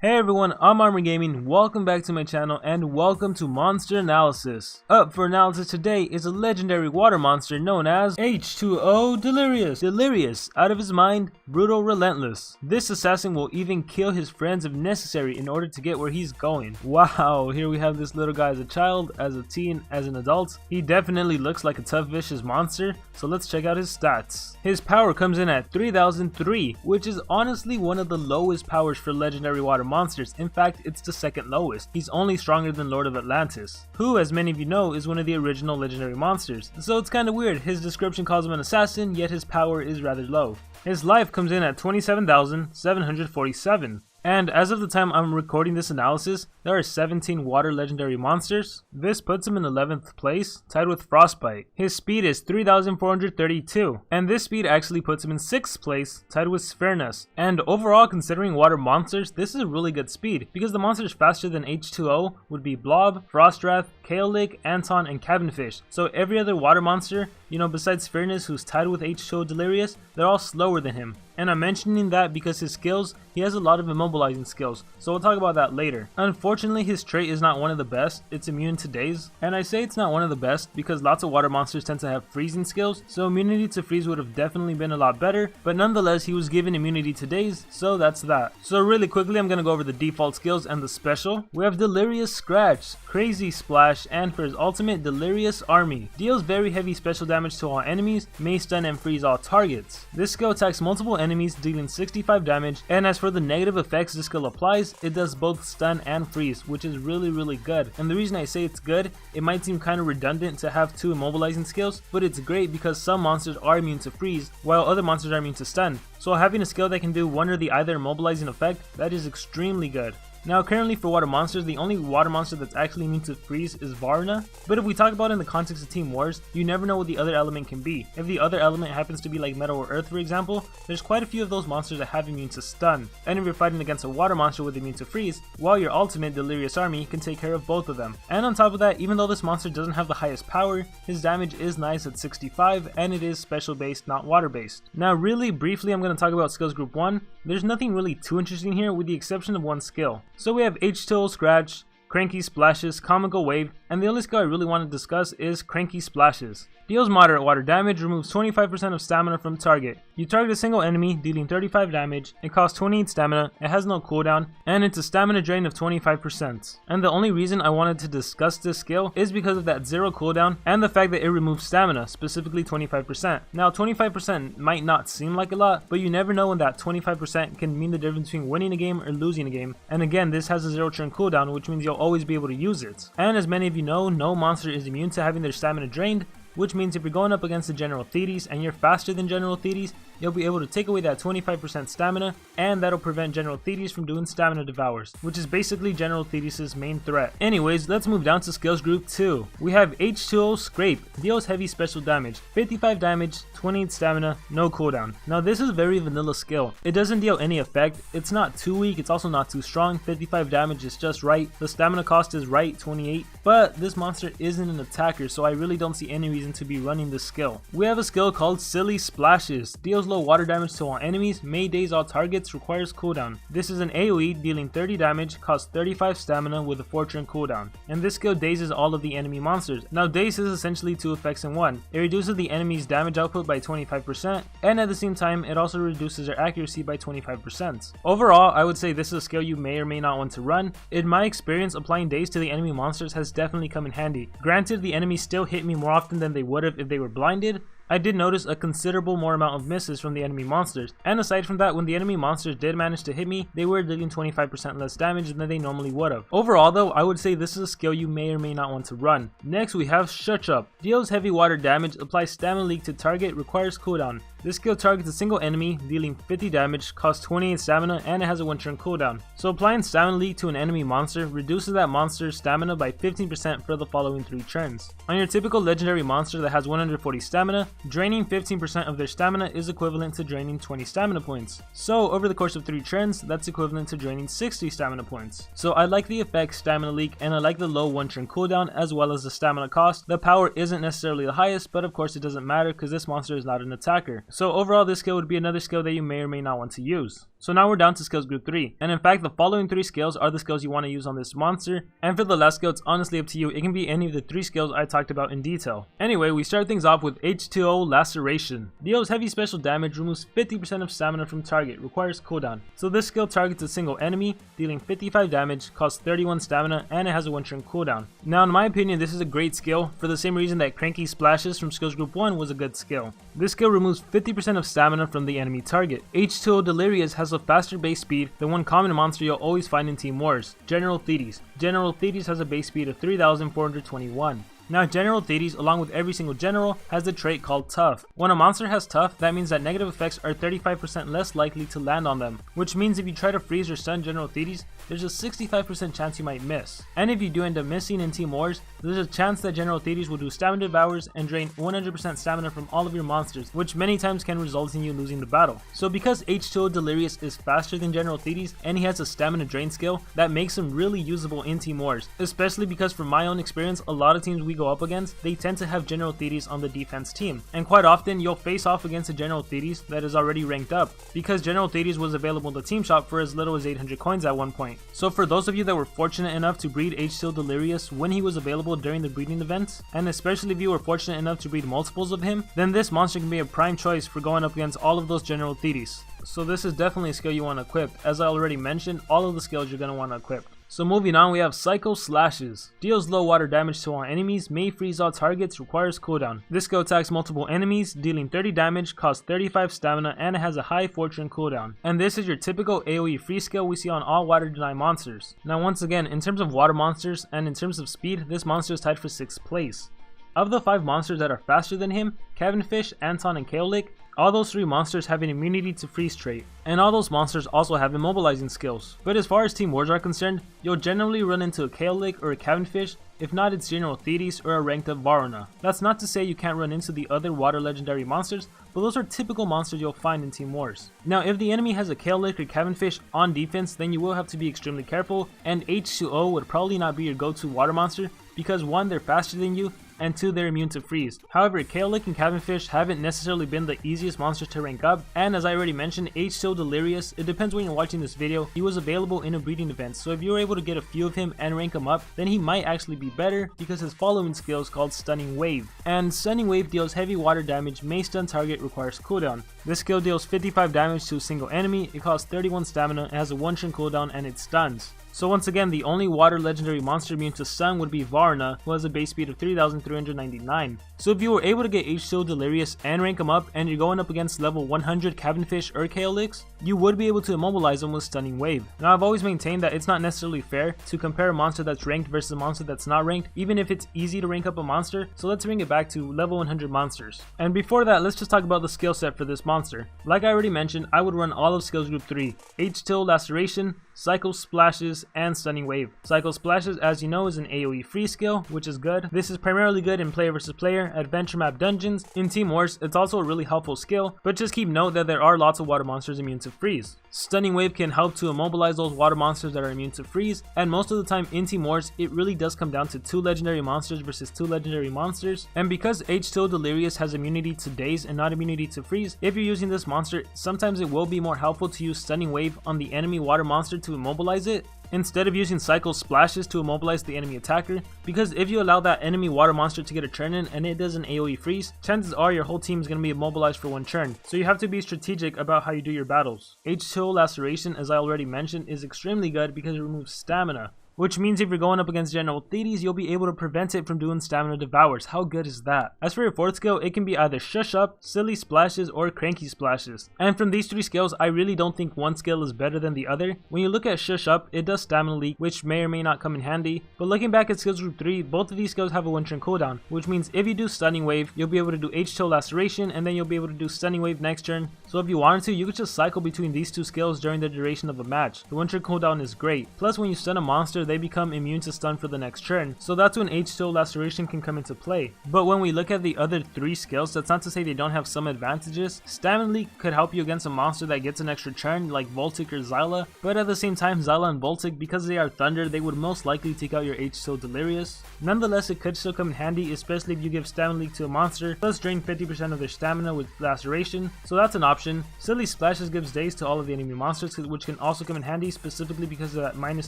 Hey everyone, I'm Armor Gaming, welcome back to my channel and welcome to Monster Analysis. Up for analysis today is a legendary water monster known as H2O Delirious. Delirious, out of his mind, brutal, relentless. This assassin will even kill his friends if necessary in order to get where he's going. Wow, here we have this little guy as a child, as a teen, as an adult. He definitely looks like a tough vicious monster, so let's check out his stats. His power comes in at 3003, which is honestly one of the lowest powers for legendary water monsters. In fact, it's the second lowest. He's only stronger than Lord of Atlantis, who, as many of you know, is one of the original legendary monsters. So it's kinda weird, his description calls him an assassin, yet his power is rather low. His life comes in at 27,747. And as of the time I'm recording this analysis, there are 17 water legendary monsters. This puts him in 11th place, tied with Frostbite. His speed is 3,432, and this speed actually puts him in 6th place, tied with Vanoss. And overall, considering water monsters, this is a really good speed, because the monsters faster than H2O would be Blob, Frostwrath, Kaolic, Anton, and Cabinfish. So every other water monster, besides Vanoss, who's tied with H2O Delirious, they're all slower than him. And I'm mentioning that because his skills, he has a lot of immobilizing skills, so we'll talk about that later. Unfortunately, his trait is not one of the best, it's immune to daze. And I say it's not one of the best because lots of water monsters tend to have freezing skills, so immunity to freeze would have definitely been a lot better, but nonetheless he was given immunity to daze, so that's that. So really quickly I'm gonna go over the default skills and the special. We have Delirious Scratch, Crazy Splash, and for his ultimate, Delirious Army. Deals very heavy special damage to all enemies, may stun and freeze all targets. This skill attacks multiple enemies, dealing 65 damage, and as for the negative effects this skill applies, it does both stun and freeze, which is really good. And the reason I say it's good, it might seem kind of redundant to have two immobilizing skills, but it's great because some monsters are immune to freeze, while other monsters are immune to stun. So having a skill that can do one or the other immobilizing effect, that is extremely good. Now currently for water monsters, the only water monster that's actually immune to freeze is Varna, but if we talk about it in the context of Team Wars, you never know what the other element can be. If the other element happens to be like metal or earth for example, there's quite a few of those monsters that have immune to stun, and if you're fighting against a water monster with immune to freeze, well, your ultimate Delirious Army can take care of both of them. And on top of that, even though this monster doesn't have the highest power, his damage is nice at 65, and it is special based, not water based. Now really briefly I'm going to talk about skills group 1. There's nothing really too interesting here with the exception of one skill. So we have H2O Scratch, Cranky Splashes, Comical Wave, and the only skill I really want to discuss is Cranky Splashes. Deals moderate water damage, removes 25% of stamina from target. You target a single enemy, dealing 35 damage, it costs 28 stamina, it has no cooldown, and it's a stamina drain of 25%. And the only reason I wanted to discuss this skill is because of that 0 cooldown and the fact that it removes stamina, specifically 25%. Now 25% might not seem like a lot, but you never know when that 25% can mean the difference between winning a game or losing a game. And again, this has a 0 turn cooldown, which means you'll always be able to use it. And as many of you know, no monster is immune to having their stamina drained, which means if you're going up against the General Thetis and you're faster than General Thetis, you'll be able to take away that 25% stamina, and that'll prevent General Thetis from doing stamina devours, which is basically General Thetis' main threat. Anyways, let's move down to skills group 2. We have H2O Scrape, deals heavy special damage, 55 damage, 28 stamina, no cooldown. Now this is a very vanilla skill. It doesn't deal any effect, it's not too weak, it's also not too strong, 55 damage is just right, the stamina cost is right, 28, but this monster isn't an attacker, so I really don't see any reason to be running this skill. We have a skill called Silly Splashes, deals low water damage to all enemies, may daze all targets, requires cooldown. This is an AoE dealing 30 damage, costs 35 stamina with a 4 turn cooldown, and this skill dazes all of the enemy monsters. Now daze is essentially 2 effects in one. It reduces the enemy's damage output by 25%, and at the same time it also reduces their accuracy by 25%. Overall, I would say this is a skill you may or may not want to run. In my experience, applying daze to the enemy monsters has definitely come in handy. Granted, the enemies still hit me more often than they would have if they were blinded. I did notice a considerable more amount of misses from the enemy monsters, and aside from that, when the enemy monsters did manage to hit me, they were dealing 25% less damage than they normally would have. Overall though, I would say this is a skill you may or may not want to run. Next we have Shut Up. Deals heavy water damage, applies stamina leak to target, requires cooldown. This skill targets a single enemy, dealing 50 damage, costs 28 stamina, and it has a 1 turn cooldown. So applying stamina leak to an enemy monster reduces that monster's stamina by 15% for the following 3 turns. On your typical legendary monster that has 140 stamina, draining 15% of their stamina is equivalent to draining 20 stamina points. So over the course of 3 turns, that's equivalent to draining 60 stamina points. So I like the effect stamina leak, and I like the low 1 turn cooldown as well as the stamina cost. The power isn't necessarily the highest, but of course it doesn't matter because this monster is not an attacker. So overall this skill would be another skill that you may or may not want to use. So now we're down to skills group 3, and in fact the following 3 skills are the skills you want to use on this monster, and for the last skill it's honestly up to you. It can be any of the 3 skills I talked about in detail. Anyway, we start things off with H2O Laceration. Deals heavy special damage, removes 50% of stamina from target, requires cooldown. So this skill targets a single enemy, dealing 55 damage, costs 31 stamina, and it has a 1 turn cooldown. Now in my opinion this is a great skill for the same reason that Cranky Splashes from skills group 1 was a good skill. This skill removes 50% of stamina from the enemy target. H2O Delirious has a faster base speed than one common monster you'll always find in Team Wars, General Thetis. General Thetis has a base speed of 3,421. Now General Thetis, along with every single general, has the trait called Tough. When a monster has Tough, that means that negative effects are 35% less likely to land on them, which means if you try to freeze or stun General Thetis, there's a 65% chance you might miss. And if you do end up missing in Team Wars, there's a chance that General Thetis will do Stamina Devours and drain 100% stamina from all of your monsters, which many times can result in you losing the battle. So because H2O Delirious is faster than General Thetis and he has a Stamina Drain skill, that makes him really usable in Team Wars, especially because from my own experience, a lot of teams we go up against, they tend to have General Thetis on the defense team, and quite often you'll face off against a General Thetis that is already ranked up, because General Thetis was available in the team shop for as little as 800 coins at one point. So for those of you that were fortunate enough to breed H2O Delirious when he was available during the breeding events, and especially if you were fortunate enough to breed multiples of him, then this monster can be a prime choice for going up against all of those General Thetis. So this is definitely a skill you want to equip. As I already mentioned, all of the skills you're going to want to equip. So moving on, we have Psycho Slashes. Deals low water damage to all enemies, may freeze all targets, requires cooldown. This skill attacks multiple enemies, dealing 30 damage, costs 35 stamina, and it has a high fortune cooldown. And this is your typical AoE free skill we see on all water deny monsters. Now once again, in terms of water monsters and in terms of speed, this monster is tied for 6th place. Of the 5 monsters that are faster than him, Cavenfish, Anton, and Kaolik, all those 3 monsters have an immunity to freeze trait, and all those monsters also have immobilizing skills. But as far as Team Wars are concerned, you'll generally run into a Kaolik or a Cavenfish. If not, it's General Thetis or a ranked up Varuna. That's not to say you can't run into the other water legendary monsters, but those are typical monsters you'll find in Team Wars. Now if the enemy has a Kaolik or Cavenfish on defense, then you will have to be extremely careful, and H2O would probably not be your go-to water monster, because 1, they're faster than you, and 2, they're immune to freeze. However, Kaolik and Cavenfish haven't necessarily been the easiest monsters to rank up, and as I already mentioned, H2O Delirious, it depends when you're watching this video, he was available in a breeding event, so if you were able to get a few of him and rank him up, then he might actually be better because his following skill is called Stunning Wave. And Stunning Wave deals heavy water damage, may stun target, requires cooldown. This skill deals 55 damage to a single enemy, it costs 31 stamina, it has a 1 turn cooldown, and it stuns. So once again, the only water legendary monster immune to stun would be Varuna, who has a base speed of 3,399. So if you were able to get H2O Delirious and rank him up, and you're going up against level 100 Cavenfish or Kaoliks, you would be able to immobilize them with Stunning Wave. Now I've always maintained that it's not necessarily fair to compare a monster that's ranked versus a monster that's not ranked, even if it's easy to rank up a monster, so let's bring it back to level 100 monsters. And before that, let's just talk about the skill set for this monster. Like I already mentioned, I would run all of skills group 3, H2O Laceration, Psycho Splashes, and Stunning Wave. Psycho Splashes, as you know, is an AoE free skill, which is good. This is primarily good in player versus player, adventure map dungeons. In Team Wars, it's also a really helpful skill, but just keep note that there are lots of water monsters immune to freeze. Stunning Wave can help to immobilize those water monsters that are immune to freeze, and most of the time in Team Wars, it really does come down to 2 legendary monsters versus 2 legendary monsters. And because H2O Delirious has immunity to daze and not immunity to freeze, if you're using this monster, sometimes it will be more helpful to use Stunning Wave on the enemy water monster to immobilize it, instead of using Psycho Splashes to immobilize the enemy attacker, because if you allow that enemy water monster to get a turn in and it does an AoE freeze, chances are your whole team is going to be immobilized for 1 turn, so you have to be strategic about how you do your battles. H2O Laceration, as I already mentioned, is extremely good because it removes stamina, which means if you're going up against General Thetis, you'll be able to prevent it from doing Stamina Devours. How good is that? As for your 4th skill, it can be either Shush Up, Silly Splashes, or Cranky Splashes. And from these 3 skills, I really don't think one skill is better than the other. When you look at Shush Up, it does Stamina Leak, which may or may not come in handy. But looking back at skills group 3, both of these skills have a 1 turn cooldown, which means if you do Stunning Wave, you'll be able to do H2O Laceration, and then you'll be able to do Stunning Wave next turn. So if you wanted to, you could just cycle between these 2 skills during the duration of a match. The 1 turn cooldown is great. Plus when you stun a monster they become immune to stun for the next turn, so that's when H2O Laceration can come into play. But when we look at the other 3 skills, that's not to say they don't have some advantages. Stamina Leak could help you against a monster that gets an extra turn like Voltic or Zyla, but at the same time Zyla and Voltic, because they are Thunder, they would most likely take out your H2O Delirious. Nonetheless, it could still come in handy, especially if you give Stamina Leak to a monster, plus drain 50% of their stamina with Laceration, so that's an option. Silly Splashes gives daze to all of the enemy monsters, which can also come in handy, specifically because of that minus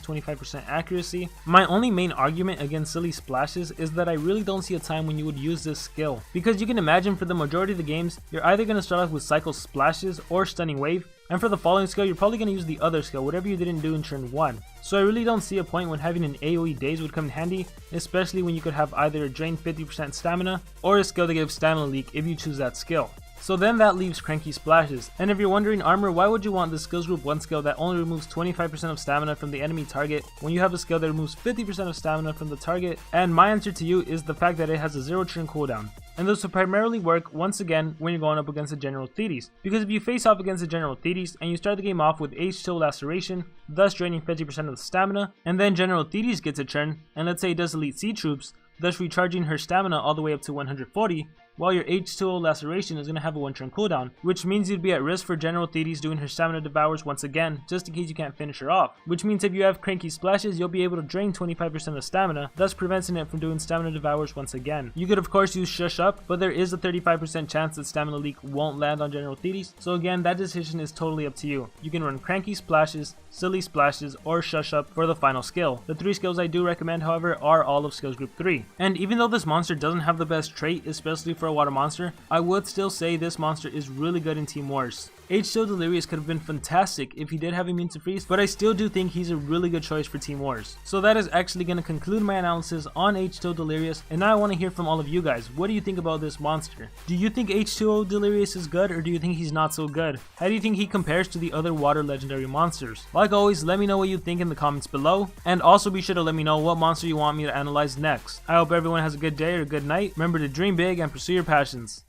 25% accuracy. My only main argument against Silly Splashes is that I really don't see a time when you would use this skill, because you can imagine for the majority of the games, you're either going to start off with Cycle Splashes or Stunning Wave, and for the following skill, you're probably going to use the other skill, whatever you didn't do in turn 1. So I really don't see a point when having an AoE Daze would come in handy, especially when you could have either a drain 50% stamina, or a skill to give Stamina Leak if you choose that skill. So then that leaves Cranky Splashes, and if you're wondering, Armor, why would you want the skills group 1 skill that only removes 25% of stamina from the enemy target when you have a skill that removes 50% of stamina from the target? And my answer to you is the fact that it has a 0 turn cooldown. And this will primarily work once again when you're going up against a General Thetis, because if you face off against a General Thetis and you start the game off with H2O Laceration, thus draining 50% of the stamina, and then General Thetis gets a turn, and let's say it does Elite Sea Troops, thus recharging her stamina all the way up to 140, while your H2O Laceration is going to have a 1 turn cooldown, which means you'd be at risk for General Thetis doing her stamina devours once again, just in case you can't finish her off. Which means if you have Cranky Splashes, you'll be able to drain 25% of stamina, thus preventing it from doing stamina devours once again. You could of course use Shush Up, but there is a 35% chance that Stamina Leak won't land on General Thetis, so again, that decision is totally up to you. You can run Cranky Splashes, Silly Splashes, or Shush Up for the final skill. The 3 skills I do recommend, however, are all of skills group 3. And even though this monster doesn't have the best trait, especially for a water monster, I would still say this monster is really good in Team Wars. H2O Delirious could have been fantastic if he did have immune to freeze, but I still do think he's a really good choice for Team Wars. So that is actually going to conclude my analysis on H2O Delirious, and now I want to hear from all of you guys. What do you think about this monster? Do you think H2O Delirious is good, or do you think he's not so good? How do you think he compares to the other water legendary monsters? Like always, let me know what you think in the comments below, and also be sure to let me know what monster you want me to analyze next. I hope everyone has a good day or a good night. Remember to dream big and pursue your passions.